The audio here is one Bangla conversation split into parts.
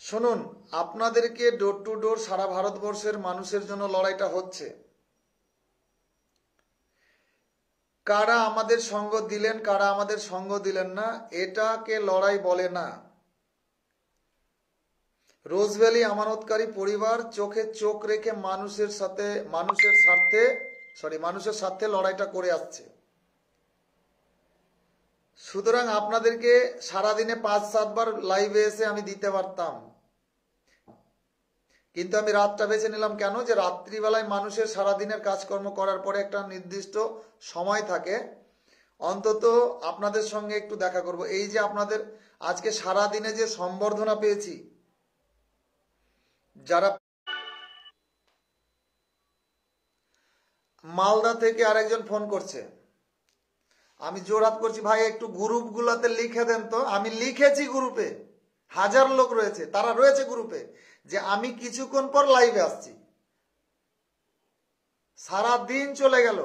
শুনুন, আপনাদেরকে ডোর টু ডোর সারা ভারতবর্ষের মানুষের জন্য লড়াইটা হচ্ছে। কারা আমাদের সঙ্গ দিলেন, কারা আমাদের সঙ্গ দিলেন না, এটাকে লড়াই বলে না। রোজভ্যালি আমানতকারী পরিবার চোখে চোখ রেখে মানুষের স্বার্থে লড়াইটা করে আসছে। সুতরাং আপনাদেরকে সারাদিনে 5-7 বার লাইভে এসে আমি দিতে পারতাম, কিন্তু আমি রাতটা বেছে নিলাম। কেন? যে রাত্রিবেলায় মানুষের সারাদিনের কাজকর্ম করার পরে একটা নির্দিষ্ট সময় থাকে, অন্তত আপনাদের সঙ্গে একটু দেখা করব। এই যে আপনাদের আজকে সারাদিনে যে সম্বর্ধনা পেয়েছি, যারা মালদা থেকে আরেকজন ফোন করছে, আমি জোরাত করছি ভাই একটু গ্রুপগুলোতে লিখে দেন তো। আমি লিখেছি গ্রুপে, 1000 লোক রয়েছে, তারা রয়েছে গ্রুপে, যে আমি কিছুক্ষণ পর লাইভে আসছি। সারা দিন চলে গেল,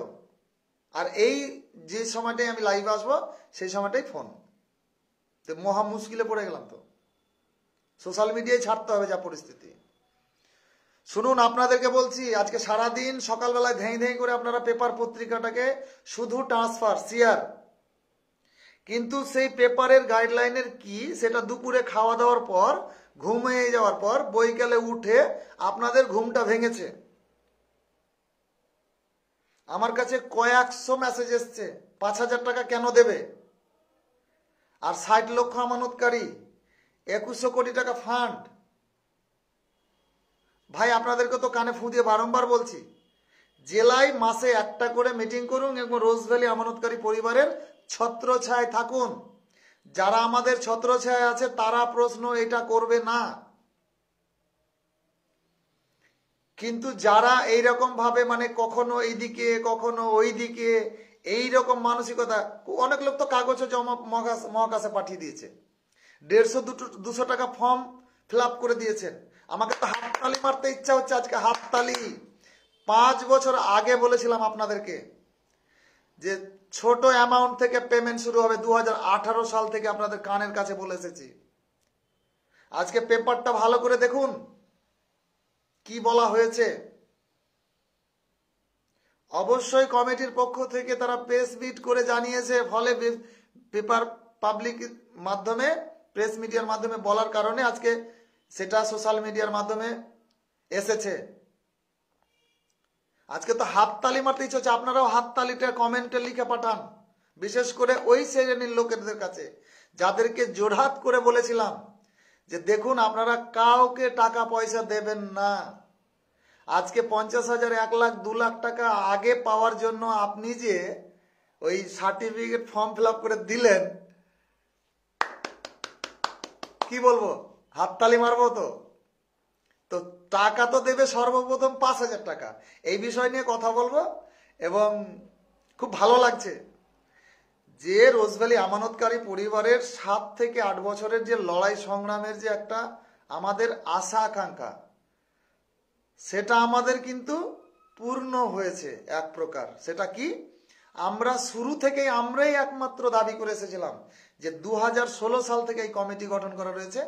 আর এই যে সময়টাই আমি লাইভে আসবো সেই সময়টাই ফোন। তো মহা মুশকিলে পড়ে গেলাম। তো সোশ্যাল মিডিয়ায় ছাড়তে হবে যা পরিস্থিতি। শুনুন, আপনাদেরকে বলছি, আজকে সারাদিন সকালবেলায় ধেই ধেই করে আপনারা পেপার পত্রিকাটাকে শুধু ট্রান্সফার শেয়ার, কিন্তু সেই পেপারের গাইডলাইনের কি সেটা দুপুরে খাওয়া দাওয়ার পর, ঘুমিয়ে যাওয়ার পর, বৈকালে উঠে আপনাদের ঘুমটা ভেঙেছে। আমার কাছে কয়েকশো মেসেজ এসছে, 5000 টাকা কেন দেবে, আর 60 লক্ষ আমানতকারী, 2100 কোটি টাকা ফান্ড। ভাই আপনাদেরকে তো কানে ফু দিয়ে বারংবার বলছি, জেলায় মাসে একটা করে মিটিং করুন এবং রোজভ্যালি আমানতকারী পরিবারের ছত্রছায়ায় থাকুন। যারা আমাদের ছত্রছায়ায় আছে তারা প্রশ্ন এটা করবে না, কিন্তু যারা এইরকম ভাবে মানে কখনো এইদিকে কখনো ওইদিকে, এইরকম মানসিকতা, অনেক লোক তো কাগজে জমা মহাকাশে পাঠিয়ে দিয়েছে, 150-200 টাকা ফর্ম ফিল আপ করে দিয়েছেন। আমাকে তো হাততালি মারতে ইচ্ছা হচ্ছে আজকে, হাততালি। 5 বছর আগে বলেছিলাম আপনাদেরকে যে ছোট অ্যামাউন্ট থেকে পেমেন্ট শুরু হবে, 2018 সাল থেকে আপনাদের কানের কাছে বলে এসেছি। আজকে পেপারটা ভালো করে দেখুন কি বলা হয়েছে। অবশ্যই কমিটির পক্ষ থেকে তারা প্রেস মিট করে জানিয়েছে, ফলে পেপার পাবলিক মাধ্যমে, প্রেস মিডিয়ার মাধ্যমে বলার কারণে আজকে সেটা সোশ্যাল মিডিয়ার মাধ্যমে এসেছে। আজকে তো হাততালি মারতে ইচ্ছে হচ্ছে, আপনারাও হাততালিটা কমেন্টে লিখে পাঠান, বিশেষ করে ওই শ্রেণীর লোকেদের কাছে যাদেরকে জোরহাত করে বলেছিলাম যে দেখুন আপনারা কাউকে টাকা পয়সা দেবেন না। আজকে 50,000, 1 লাখ, 2 লাখ টাকা আগে পাওয়ার জন্য আপনি যে ওই সার্টিফিকেট ফর্ম ফিল আপ করে দিলেন, কি বলবো, হাততালি মারবো। তো টাকা তো দেবে সর্বপ্রথম 5,000 টাকা। এই বিষয় নিয়ে কথা বলবো, এবং খুব ভালো লাগছে যে রোজভ্যালি আমানতকারী পরিবারের 7 থেকে 8 বছরের যে লড়াই সংগ্রামের যে একটা আমাদের আশা আকাঙ্ক্ষা, সেটা আমাদের কিন্তু পূর্ণ হয়েছে এক প্রকার। সেটা কি? আমরা শুরু থেকেই আমরাই একমাত্র দাবি করে এসেছিলাম যে 2016 সাল থেকে এই কমিটি গঠন করা রয়েছে,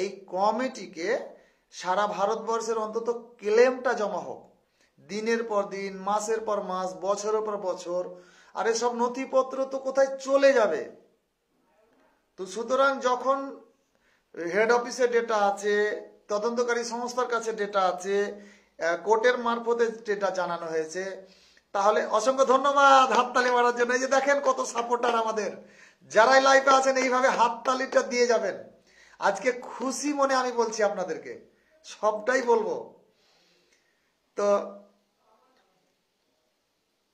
এই কমিটিকে সারা ভারতবর্ষের অন্তত ক্লেমটা জমা হোক, দিনের পর দিন, মাসের পর মাস, বছরের পর বছর, আর এসব নথিপত্র তো কোথায় চলে যাবে। তো সুতরাং যখন হেড অফিসে ডেটা আছে, তদন্তকারী সংস্থার কাছে ডেটা আছে, কোর্টের মারফতে ডেটা জানানো হয়েছে, তাহলে অসংখ্য ধন্যবাদ হাততালি মারার জন্য। এই যে দেখেন কত সাপোর্টার আমাদের, যারাই লাইভে আছেন এইভাবে হাততালিটা দিয়ে যাবেন। আজকে খুশি মনে আমি বলছি আপনাদেরকে, সবটাই বলবো। তো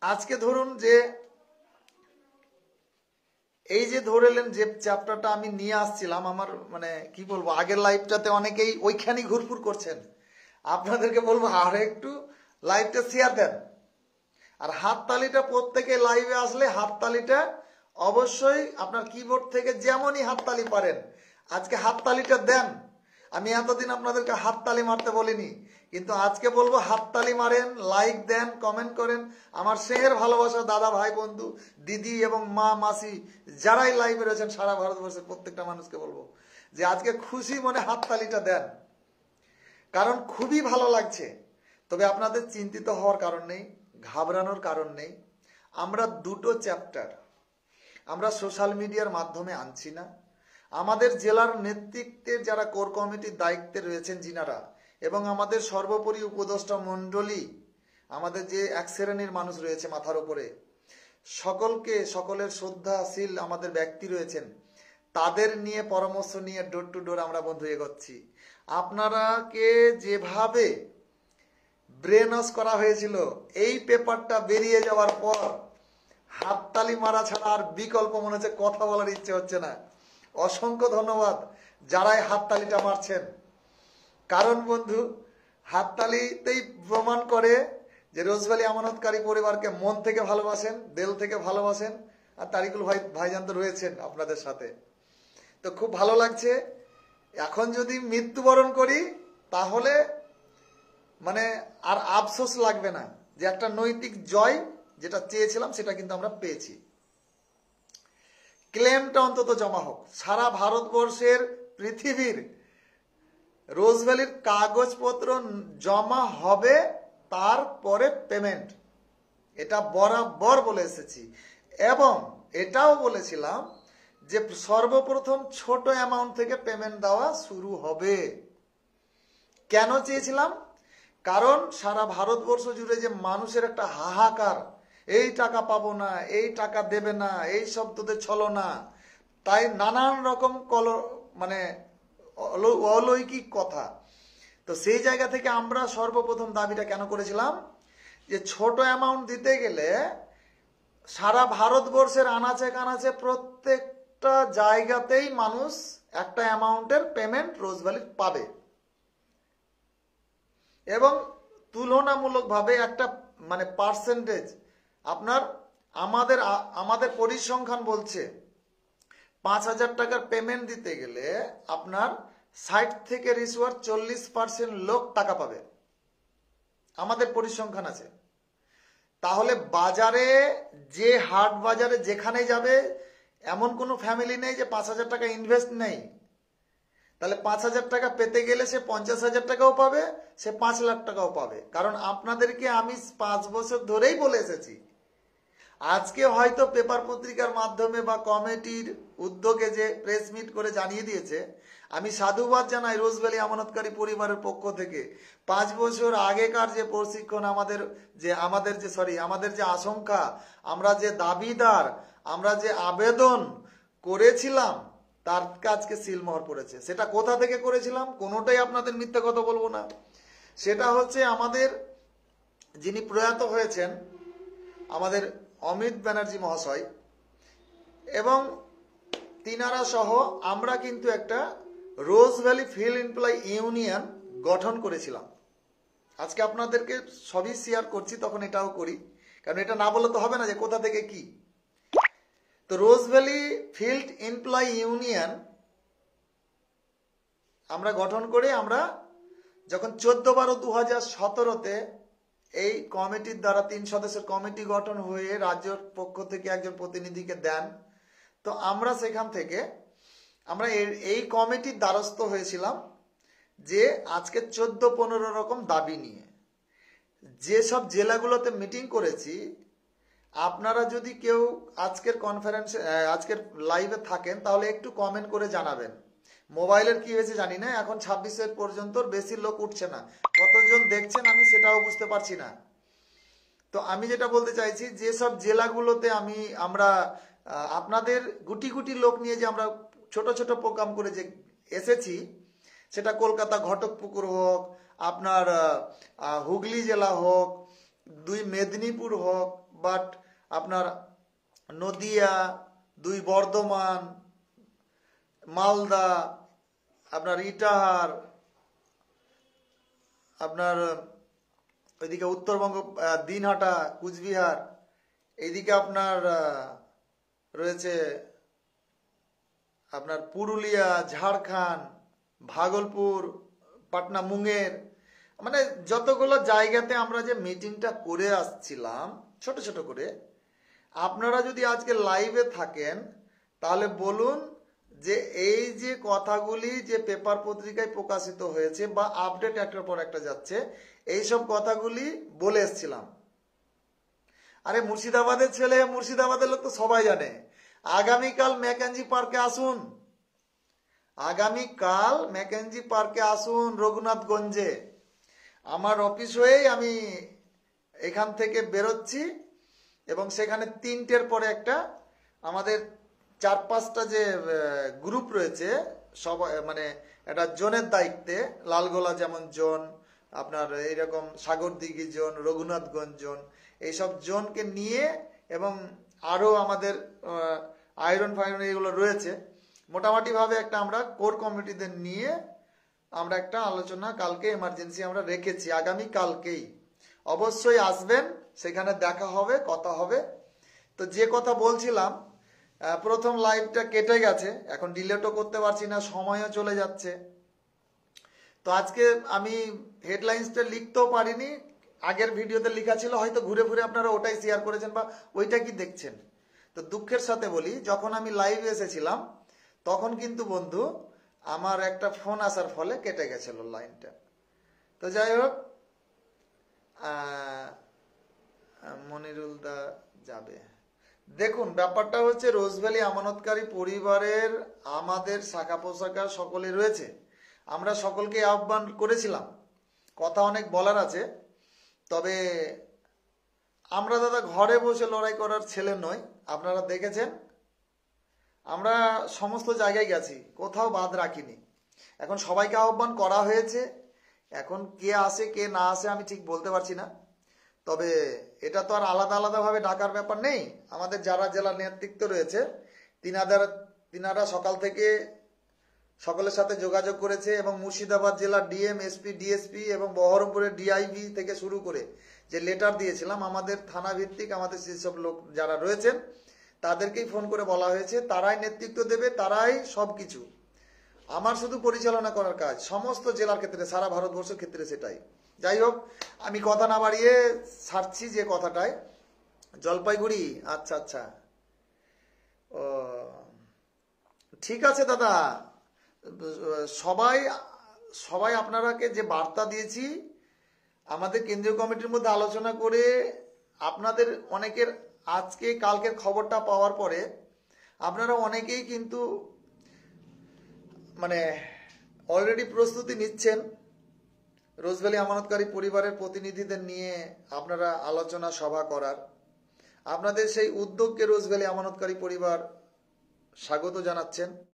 আজকে ধরুন যে এই যে ধরেলেন যে চ্যাপ্টারটা আমি নিয়ে আসছিলাম, আমার মানে কি বলবো, আগের লাইভটাতে অনেকেই ওইখানেই ঘুরফুর করছেন, আপনাদেরকে বলবো আর একটু লাইভটা শেয়ার দেন, আর হাততালিটা প্রত্যেকে লাইভে আসলে হাততালিটা অবশ্যই আপনার কিবোর্ড থেকে যেমনই হাততালি পারেন আজকে হাততালিটা দেন। আমি এতদিন আপনাদেরকে হাততালি মারতে বলিনি, কিন্তু আজকে বলবো হাততালি মারেন, লাইক দেন, কমেন্ট করেন। আমার স্নেহের ভালোবাসা দাদা, ভাই, বন্ধু, দিদি এবং মা, মাসি যারাই লাইভে রয়েছেন সারা ভারতবর্ষের প্রত্যেকটা মানুষকে বলবো যে আজকে খুশি মনে হাততালিটা দেন, কারণ খুবই ভালো লাগছে। তবে আপনাদের চিন্তিত হওয়ার কারণ নেই, ঘাবড়ানোর কারণ নেই। আমরা দুটো চ্যাপ্টার আমরা সোশ্যাল মিডিয়ার মাধ্যমে আনছি না। আমাদের জেলার নেতৃত্বের যারা কোর কমিটির দায়িত্বে রয়েছেন যিনারা, এবং আমাদের সর্বোপরি উপদেষ্টা মণ্ডলী, আমাদের যে এক শ্রেণীর মানুষ রয়েছে মাথার উপরে, সকলের শ্রদ্ধাশীল আমাদের ব্যক্তি রয়েছেন, তাদের নিয়ে পরামর্শ নিয়ে ডোর টু ডোর আমরা বন্ধু এগোচ্ছি। আপনারাকে যেভাবে ব্রেন ওয়াশ করা হয়েছিল, এই পেপারটা বেরিয়ে যাওয়ার পর হাততালি মারা ছাড়া আর বিকল্প মনে হচ্ছে, কথা বলার ইচ্ছে হচ্ছে না। অসংখ্য ধন্যবাদ যারাই হাততালিটা মারছেন, কারণ বন্ধু হাততালিতেই প্রমাণ করে যে রোজভ্যালি আমানতকারী পরিবারকে মন থেকে ভালোবাসেন, দিল থেকে ভালোবাসেন। আর তারিকুল ভাইজান তো রয়েছেন আপনাদের সাথে, তো খুব ভালো লাগছে। এখন যদি মৃত্যুবরণ করি তাহলে মানে আর আফসোস লাগবে না, যে একটা নৈতিক জয় যেটা চেয়েছিলাম সেটা কিন্তু আমরা পেয়েছি। ক্লেমটা অন্তত জমা হোক। সারা ভারতবর্ষের, পৃথিবীর রোজভ্যালির কাগজপত্র জমা হবে, তারপরে পেমেন্ট। এটা বরাবর বলে এসেছি, এবং এটাও বলেছিলাম যে সর্বপ্রথম ছোট অ্যামাউন্ট থেকে পেমেন্ট দেওয়া শুরু হবে। কেন চেয়েছিলাম? কারণ সারা ভারতবর্ষ জুড়ে যে মানুষের একটা হাহাকার, এই টাকা পাবো না, এই টাকা দেবে না, এই শব্দতে ছলনা, তাই নানান রকম মানে অলৌকিক কথা। তো সেই জায়গা থেকে আমরা সর্বপ্রথম দাবিটা কেন করেছিলাম, যে ছোট অ্যামাউন্ট দিতে গেলে সারা ভারতবর্ষের আনাচে কানাচে প্রত্যেকটা জায়গাতেই মানুষ একটা অ্যামাউন্টের পেমেন্ট রোজভ্যালি পাবে, এবং তুলনামূলকভাবে একটা মানে পার্সেন্টেজ আপনার আমাদের পরিসংখ্যান বলছে 5,000 টাকার পেমেন্ট দিতে গেলে আপনার 60 থেকে রিসোয়ার 40% লোক টাকা পাবে, আমাদের পরিসংখ্যান আছে। তাহলে বাজারে, যে হাট বাজারে যেখানে যাবে, এমন কোনো ফ্যামিলি নেই যে 5,000 টাকা ইনভেস্ট নেই। তাহলে 5,000 টাকা পেতে গেলে সে 50,000 টাকাও পাবে, সে 5 লাখ টাকাও পাবে। কারণ আপনাদেরকে আমি 5 বছর ধরেই বলে এসেছি। আজকে হয়তো পেপার পত্রিকার মাধ্যমে বা কমিটির উদ্যোগে যে প্রেস মিট করে জানিয়ে দিয়েছে, আমি সাধুবাদ জানাই রোজভ্যালি আমানতকারী পরিবারের পক্ষ থেকে। 5 বছর আগেকার যে প্রশিক্ষণ, আমাদের যে আশঙ্কা, আমরা যে দাবিদার, আমরা যে আবেদন করেছিলাম, তার কাজকে সিলমোহর পড়েছে। সেটা কোথা থেকে করেছিলাম, কোনোটাই আপনাদের মিথ্যা কথা বলবো না। সেটা হচ্ছে আমাদের যিনি প্রয়াত হয়েছেন, আমাদের অমিত ব্যানার্জি মহাশয়, এবং তিনারা সহ আমরা কিন্তু একটা রোজভ্যালি ফিল্ড এমপ্লয়ি ইউনিয়ন গঠন করেছিলাম। আজকে আপনাদেরকে সবই শেয়ার করছি, তখন এটাও করি, কারণ এটা না বললে তো হবে না যে কোথা থেকে কি। তো রোজভ্যালি ফিল্ড এমপ্লয়ি ইউনিয়ন আমরা গঠন করে, আমরা যখন 14/12/2017-তে এই কমিটির দ্বারা 3 সদস্যের কমিটি গঠন হয়ে রাজ্যের পক্ষ থেকে একজন প্রতিনিধিকে দেন, তো আমরা সেখান থেকে আমরা এই কমিটির দ্বারস্থ হয়েছিলাম যে আজকে 14-15 রকম দাবি নিয়ে যেসব জেলাগুলোতে মিটিং করেছি। আপনারা যদি কেউ আজকের আজকের লাইভে থাকেন তাহলে একটু কমেন্ট করে জানাবেন। মোবাইলের কি হয়েছে জানি না, এখন 26 পর্যন্ত বেশি লোক উঠছে না, কতজন দেখছেন আমি সেটাও বুঝতে পারছি না। তো আমি যেটা বলতে চাইছি, যেসব জেলাগুলোতে আমরা আপনাদের গুটি গুটি লোক নিয়ে যে আমরা ছোট ছোট প্রোগ্রাম করে যে এসেছি, সেটা কলকাতা ঘটকপুকুর হোক, আপনার হুগলি জেলা হোক, 2 মেদিনীপুর হোক, বাট আপনার নদিয়া, 2 বর্ধমান, মালদা, আপনার ইটাহার, আপনার ওইদিকে উত্তরবঙ্গ দিনহাটা, কুচবিহার, এইদিকে আপনার রয়েছে আপনার পুরুলিয়া, ঝাড়খণ্ড, ভাগলপুর, পাটনা, মুঙ্গের, মানে যতগুলো জায়গাতে আমরা যে মিটিংটা করে আসছিলাম ছোট ছোট করে, আপনারা যদি আজকে লাইভে থাকেন তাহলে বলুন যে এই যে কথাগুলি যে পেপার পত্রিকায় প্রকাশিত হয়েছে বা আপডেট একটার পর একটা যাচ্ছে, এইসব কথাগুলি বলে এসছিলাম। আরে মুর্শিদাবাদের ছেলে, মুর্শিদাবাদের লোক তো সবাই জানে। আগামীকাল ম্যাকেঞ্জি পার্কে আসুন, আগামীকাল ম্যাকেঞ্জি পার্কে আসুন রঘুনাথগঞ্জে। আমার অফিস হয়েই আমি এখান থেকে বেরোচ্ছি এবং সেখানে 3টের পরে একটা আমাদের 4-5টা যে গ্রুপ রয়েছে সব, মানে একটা জোনের দায়িত্বে, লালগোলা যেমন জোন, আপনার এইরকম সাগরদিঘি জোন, রঘুনাথগঞ্জ জোন, এইসব জোনকে নিয়ে এবং আরও আমাদের আয়রন ফাইরন এগুলো রয়েছে, মোটামুটিভাবে একটা আমরা কোর কমিটিদের নিয়ে আমরা একটা আলোচনা কালকে এমার্জেন্সি আমরা রেখেছি, আগামী কালকেই। অবশ্যই আসবেন, সেখানে দেখা হবে, কথা হবে। তো যে কথা বলছিলাম, প্রথম লাইভটা কেটে গেছে, এখন ডিলেটও করতে পারছি না, সময়ও চলে যাচ্ছে। তো আজকে আমি হেডলাইন্সটা লিখতেও পারিনি, আগের ভিডিওতে লেখা ছিল, হয়তো ঘুরে ঘুরে আপনারা ওটাই শেয়ার করেছেন বা ওইটা কি দেখছেন। তো দুঃখের সাথে বলি, যখন আমি লাইভে এসেছিলাম তখন কিন্তু বন্ধু আমার একটা ফোন আসার ফলে কেটে গেছিল লাইনটা। তো যাই হোক, মনিরুল দা যাবে। দেখুন, ব্যাপারটা হচ্ছে রোজভ্যালি আমানতকারী পরিবারের আমাদের শাখা পোশাখা সকলে রয়েছে, আমরা সকলকে আহ্বান করেছিলাম, কথা অনেক বলার আছে। তবে আমরা দাদা ঘরে বসে লড়াই করার ছেলে নই, আপনারা দেখেছেন আমরা সমস্ত জায়গায় গেছি, কোথাও বাদ রাখিনি। এখন সবাইকে আহ্বান করা হয়েছে, এখন কে আসে কে না আসে আমি ঠিক বলতে পারছি না। তবে এটা তো আর আলাদা আলাদাভাবে ডাকার ব্যাপার নেই। আমাদের যারা জেলা নেতৃত্ব রয়েছে তিনারা সকাল থেকে সকলের সাথে যোগাযোগ করেছে এবং মুর্শিদাবাদ জেলার ডিএম, এসপি, ডিএসপি এবং বহরমপুরের ডিআইবি থেকে শুরু করে যে লেটার দিয়েছিলাম, আমাদের থানা ভিত্তিক আমাদের সেসব লোক যারা রয়েছেন তাদেরকেই ফোন করে বলা হয়েছে, তারাই নেতৃত্ব দেবে, তারাই সব কিছু। আমার শুধু পরিচালনা করার কাজ, সমস্ত জেলার ক্ষেত্রে, সারা ভারতবর্ষের ক্ষেত্রে সেটাই। যাই হোক, আমি কথা না বাড়িয়ে ছাড়ছি যে কথাটায়। জলপাইগুড়ি, আচ্ছা আচ্ছা, ও ঠিক আছে দাদা, সবাই সবাই আপনারাকে যে বার্তা দিয়েছি, আমাদের কেন্দ্রীয় কমিটির মধ্যে আলোচনা করে আপনাদের অনেকের আজকে কালকের খবরটা পাওয়ার পরে আপনারা অনেকেই কিন্তু মানে অলরেডি প্রস্তুতি নিচ্ছেন রোজভ্যালি আমানতকারী পরিবারের প্রতিনিধিদের নিয়ে আপনারা আলোচনা সভা করার। আপনাদের সেই উদ্যোগকে রোজভ্যালি আমানতকারী পরিবার স্বাগত জানাচ্ছেন।